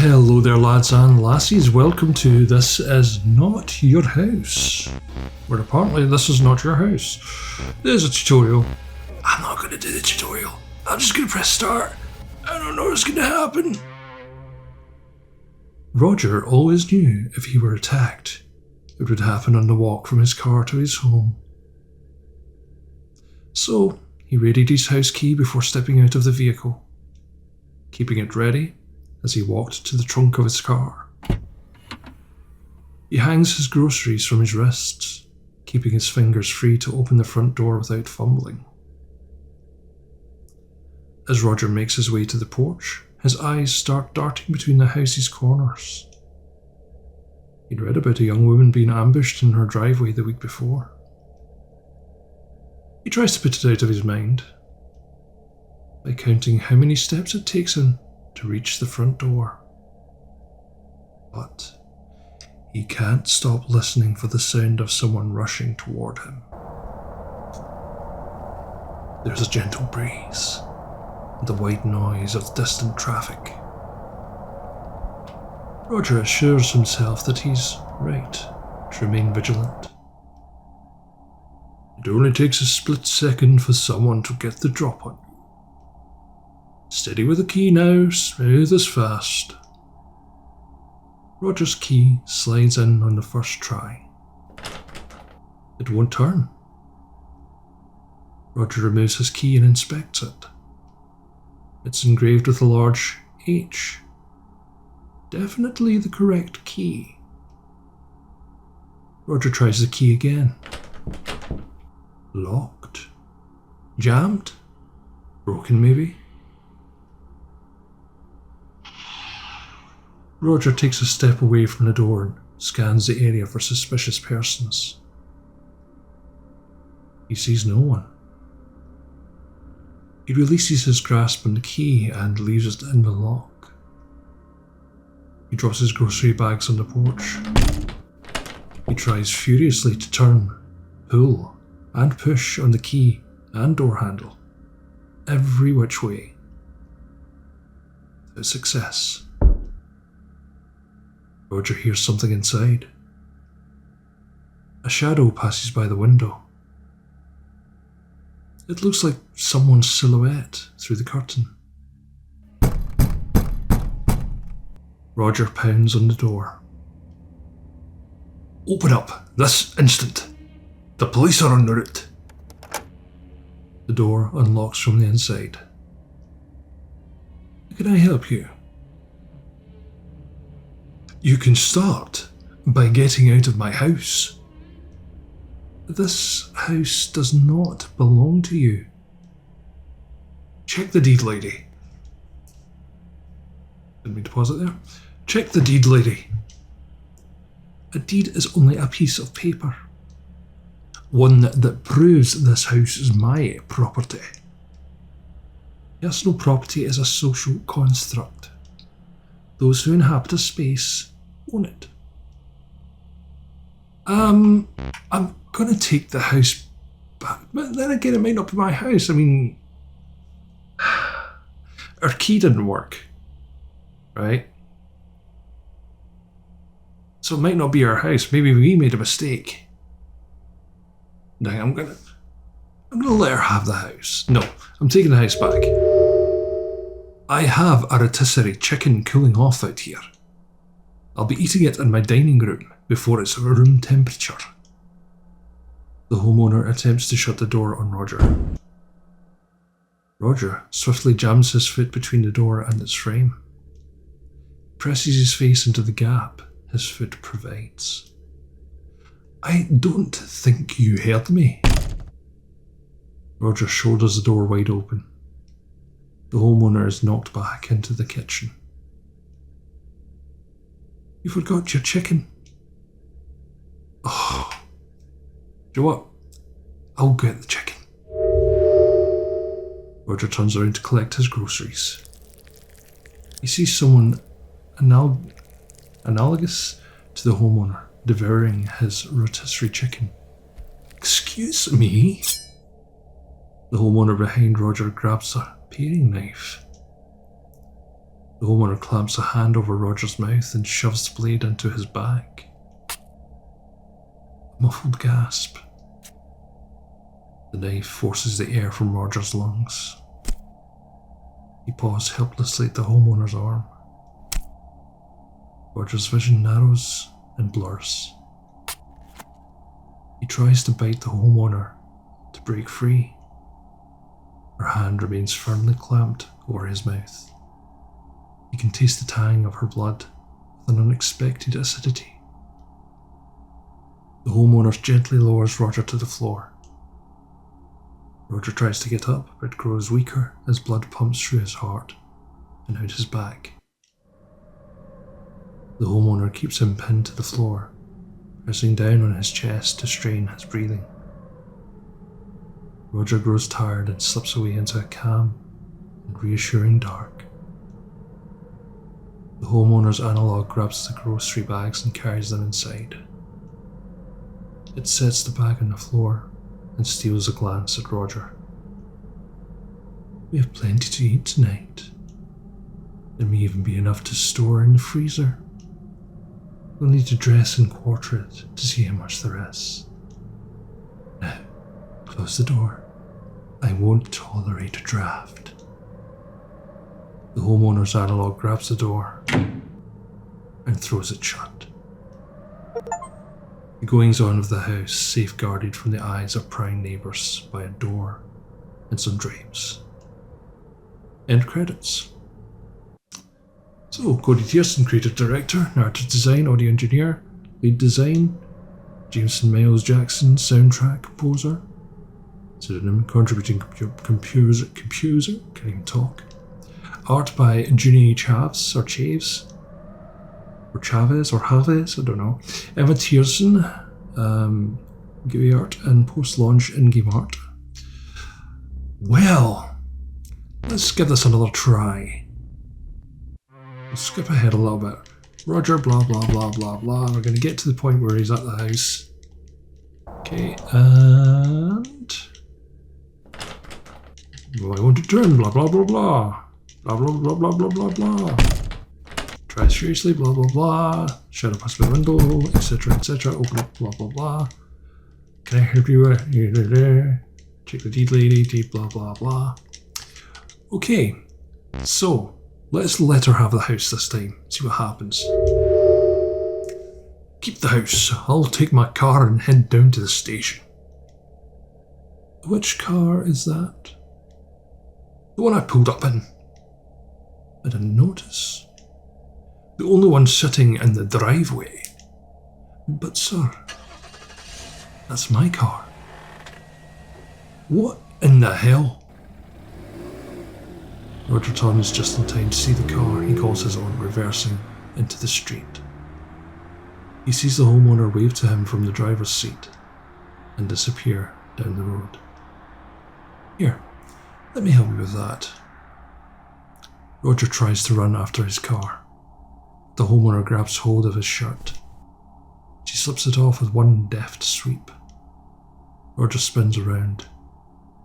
Hello there lads and lassies, welcome to This Is Not Your House, where apparently this is not your house. There's a tutorial. I'm not going to do the tutorial, I'm just going to press start. I don't know what's going to happen. Roger always knew if he were attacked, it would happen on the walk from his car to his home. So he readied his house key before stepping out of the vehicle, keeping it ready as he walked to the trunk of his car. He hangs his groceries from his wrists, keeping his fingers free to open the front door without fumbling. As Roger makes his way to the porch, his eyes start darting between the house's corners. He'd read about a young woman being ambushed in her driveway the week before. He tries to put it out of his mind by counting how many steps it takes him to reach the front door. But he can't stop listening for the sound of someone rushing toward him. There's a gentle breeze, the white noise of distant traffic. Roger assures himself that he's right to remain vigilant. It only takes a split second for someone to get the drop on you. Steady with the key now, smooth as fast. Roger's key slides in on the first try. It won't turn. Roger removes his key and inspects it. It's engraved with a large H. Definitely the correct key. Roger tries the key again. Locked? Jammed? Broken maybe? Roger takes a step away from the door and scans the area for suspicious persons. He sees no one. He releases his grasp on the key and leaves it in the lock. He drops his grocery bags on the porch. He tries furiously to turn, pull, and push on the key and door handle, every which way. Without success. Roger hears something inside. A shadow passes by the window. It looks like someone's silhouette through the curtain. Roger pounds on the door. Open up, this instant. The police are en route. The door unlocks from the inside. Can I help you? You can start by getting out of my house. This house does not belong to you. Check the deed, lady. Didn't mean to pause it there. Check the deed, lady. A deed is only a piece of paper. One that proves this house is my property. Personal property is a social construct. Those who inhabit a space own it. I'm gonna take the house back, but then again, it might not be my house. I mean, our key didn't work, right? So it might not be our house. Maybe we made a mistake. Dang, I'm gonna let her have the house. No, I'm taking the house back. I have a rotisserie chicken cooling off out here. I'll be eating it in my dining room before it's room temperature. The homeowner attempts to shut the door on Roger. Roger swiftly jams his foot between the door and its frame. Presses his face into the gap his foot provides. I don't think you heard me. Roger shoulders the door wide open. The homeowner is knocked back into the kitchen. You forgot your chicken. Oh. Do you know what? I'll get the chicken. Roger turns around to collect his groceries. He sees someone analogous to the homeowner devouring his rotisserie chicken. Excuse me? The homeowner behind Roger grabs a paring knife. The homeowner clamps a hand over Roger's mouth and shoves the blade into his back. A muffled gasp. The knife forces the air from Roger's lungs. He paws helplessly at the homeowner's arm. Roger's vision narrows and blurs. He tries to bite the homeowner to break free. Her hand remains firmly clamped over his mouth. He can taste the tang of her blood with an unexpected acidity. The homeowner gently lowers Roger to the floor. Roger tries to get up, but grows weaker as blood pumps through his heart and out his back. The homeowner keeps him pinned to the floor, pressing down on his chest to strain his breathing. Roger grows tired and slips away into a calm and reassuring dark. The homeowner's analog grabs the grocery bags and carries them inside. It sets the bag on the floor and steals a glance at Roger. We have plenty to eat tonight. There may even be enough to store in the freezer. We'll need to dress and quarter it to see how much there is. Now, close the door. I won't tolerate a draft. The homeowner's analog grabs the door and throws it shut. The goings-on of the house safeguarded from the eyes of prying neighbours by a door and some drapes. End credits. So, Cody Tierson, creative director, narrative design, audio engineer, lead design, Jameson Miles Jackson, soundtrack composer, pseudonym, contributing composer, can't even talk. Art by Junie Chaves, or Chaves, or Chavez, or Haves, I don't know. Emma Tierson, GUI art, and post-launch in-game art. Well, let's give this another try. We'll skip ahead a little bit. Roger, blah, blah, blah, blah, blah. We're going to get to the point where he's at the house. Okay, and... well, I want to turn, blah, blah, blah, blah. Blah, blah, blah, blah, blah, blah, blah. Try seriously, blah, blah, blah. Shadow past my window, etc., etc. Open up, blah, blah, blah. Can I help you? Check the deed lady, deed, blah, blah, blah. Okay, so let's let her have the house this time. See what happens. Keep the house. I'll take my car and head down to the station. Which car is that? The one I pulled up in. I didn't notice. The only one sitting in the driveway. But sir, that's my car. What in the hell? Roger turns just in time to see the car he calls his own reversing into the street. He sees the homeowner wave to him from the driver's seat and disappear down the road. Here, let me help you with that. Roger tries to run after his car. The homeowner grabs hold of his shirt. She slips it off with one deft sweep. Roger spins around,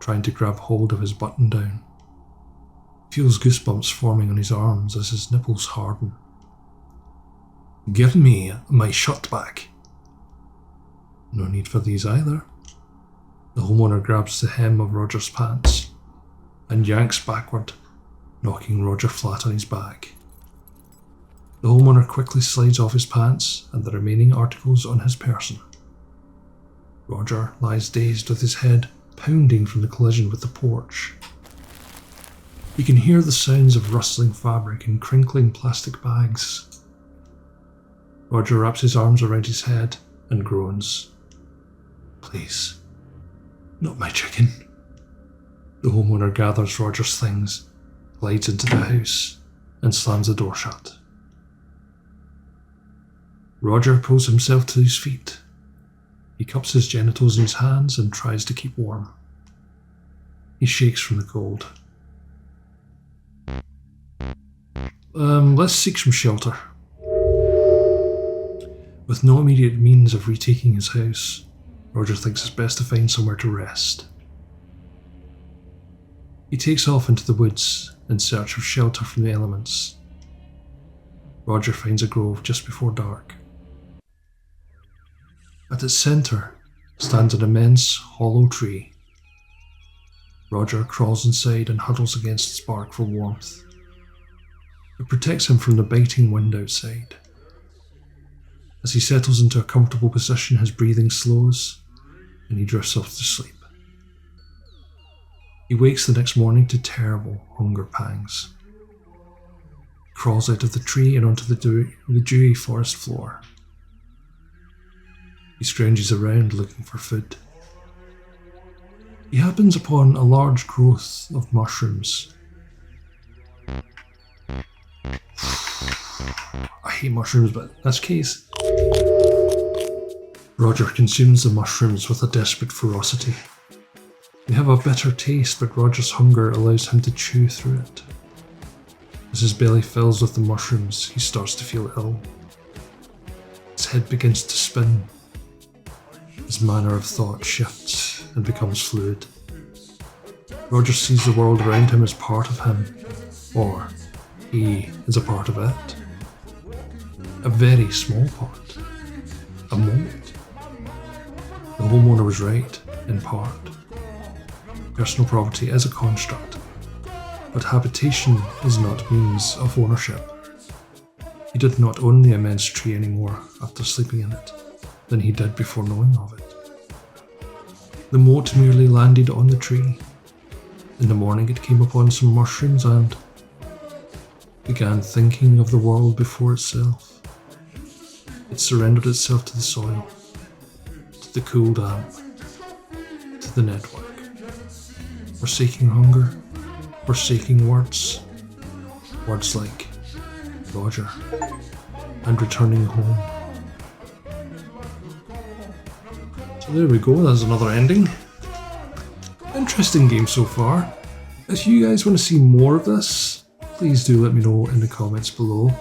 trying to grab hold of his button down. He feels goosebumps forming on his arms as his nipples harden. Give me my shirt back. No need for these either. The homeowner grabs the hem of Roger's pants and yanks backward, knocking Roger flat on his back. The homeowner quickly slides off his pants and the remaining articles on his person. Roger lies dazed with his head pounding from the collision with the porch. He can hear the sounds of rustling fabric and crinkling plastic bags. Roger wraps his arms around his head and groans. Please, not my chicken. The homeowner gathers Roger's things, glides into the house, and slams the door shut. Roger pulls himself to his feet. He cups his genitals in his hands and tries to keep warm. He shakes from the cold. Let's seek some shelter. With no immediate means of retaking his house, Roger thinks it's best to find somewhere to rest. He takes off into the woods in search of shelter from the elements Roger finds a grove just before dark. At its centre stands an immense hollow tree. Roger crawls inside and huddles against its bark for warmth. It protects him from the biting wind outside. As he settles into a comfortable position, his breathing slows and he drifts off to sleep. He wakes the next morning to terrible hunger pangs. He crawls out of the tree and onto the dewy forest floor. He scrounges around looking for food. He happens upon a large growth of mushrooms. I hate mushrooms, but in this case, Roger consumes the mushrooms with a desperate ferocity. They have a bitter taste, but Roger's hunger allows him to chew through it. As his belly fills with the mushrooms, he starts to feel ill. His head begins to spin. His manner of thought shifts and becomes fluid. Roger sees the world around him as part of him, or he is a part of it. A very small part. A moment. The homeowner was right, in part. Personal property is a construct, but habitation is not means of ownership. He did not own the immense tree anymore after sleeping in it than he did before knowing of it. The mote merely landed on the tree. In the morning it came upon some mushrooms and began thinking of the world before itself. It surrendered itself to the soil, to the cool damp, to the network. Forsaking hunger, forsaking words. Words like Roger and returning home. So there we go, that's another ending. Interesting game so far. If you guys want to see more of this, please do let me know in the comments below.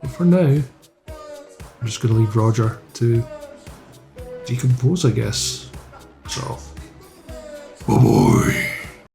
But for now, I'm just going to leave Roger to decompose, I guess. So, bye bye.